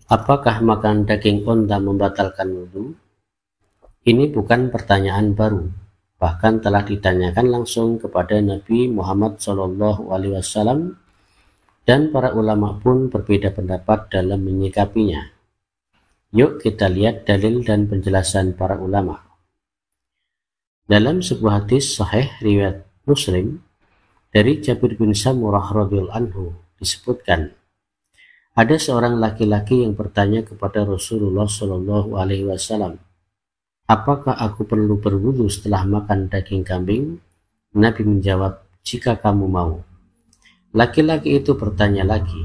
Apakah makan daging unta membatalkan wudhu? Ini bukan pertanyaan baru, bahkan telah ditanyakan langsung kepada Nabi Muhammad SAW dan para ulama pun berbeda pendapat dalam menyikapinya. Yuk kita lihat dalil dan penjelasan para ulama. Dalam sebuah hadis sahih riwayat Muslim dari Jabir bin Samurah radhiyallahu anhu disebutkan, ada seorang laki-laki yang bertanya kepada Rasulullah SAW, apakah aku perlu berwudu setelah makan daging kambing? Nabi menjawab, jika kamu mau. Laki-laki itu bertanya lagi,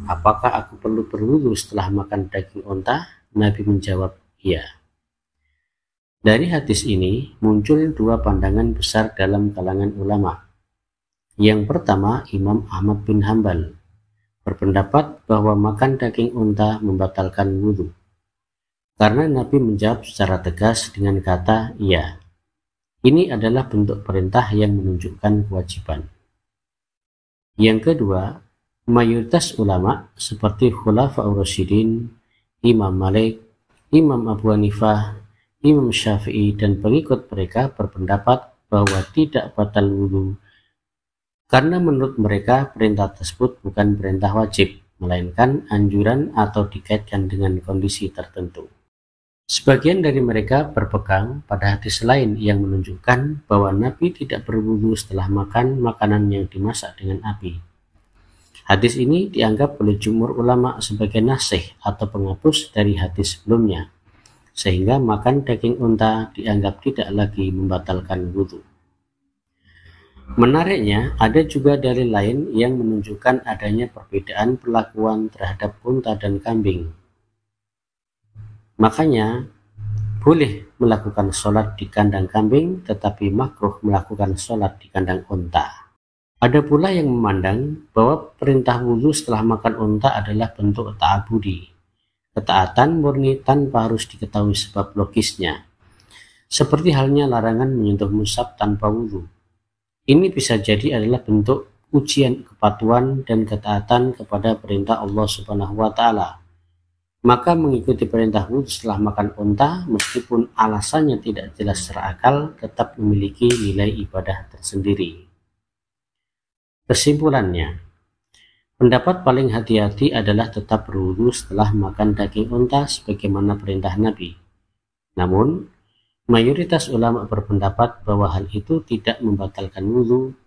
apakah aku perlu berwudu setelah makan daging unta? Nabi menjawab, iya. Dari hadis ini muncul dua pandangan besar dalam kalangan ulama. Yang pertama, Imam Ahmad bin Hanbal berpendapat bahwa makan daging unta membatalkan wudhu, karena Nabi menjawab secara tegas dengan kata iya. Ini adalah bentuk perintah yang menunjukkan kewajiban. Yang kedua, mayoritas ulama seperti Khulafaur Rasyidin, Imam Malik, Imam Abu Hanifah, Imam Syafi'i dan pengikut mereka berpendapat bahwa tidak batal wudhu, karena menurut mereka perintah tersebut bukan perintah wajib, melainkan anjuran atau dikaitkan dengan kondisi tertentu. Sebagian dari mereka berpegang pada hadis lain yang menunjukkan bahwa Nabi tidak berwudu setelah makan makanan yang dimasak dengan api. Hadis ini dianggap oleh jumhur ulama sebagai nasih atau penghapus dari hadis sebelumnya, sehingga makan daging unta dianggap tidak lagi membatalkan wudu. Menariknya, ada juga dalil lain yang menunjukkan adanya perbedaan perlakuan terhadap unta dan kambing. Makanya, boleh melakukan sholat di kandang kambing, tetapi makruh melakukan sholat di kandang unta. Ada pula yang memandang bahwa perintah wudhu setelah makan unta adalah bentuk ta'abudi, ketaatan murni tanpa harus diketahui sebab logisnya, seperti halnya larangan menyentuh mushaf tanpa wudhu. Ini bisa jadi adalah bentuk ujian kepatuhan dan ketaatan kepada perintah Allah Subhanahu wa Ta'ala. Maka mengikuti perintah wudhu setelah makan unta, meskipun alasannya tidak jelas secara akal, tetap memiliki nilai ibadah tersendiri. Kesimpulannya, pendapat paling hati-hati adalah tetap berwudhu setelah makan daging unta sebagaimana perintah Nabi. Namun, mayoritas ulama berpendapat bahwa hal itu tidak membatalkan wudhu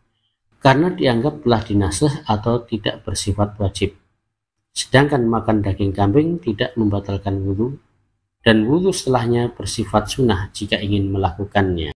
karena dianggap telah dinasakh atau tidak bersifat wajib. Sedangkan makan daging kambing tidak membatalkan wudhu dan wudhu setelahnya bersifat sunnah jika ingin melakukannya.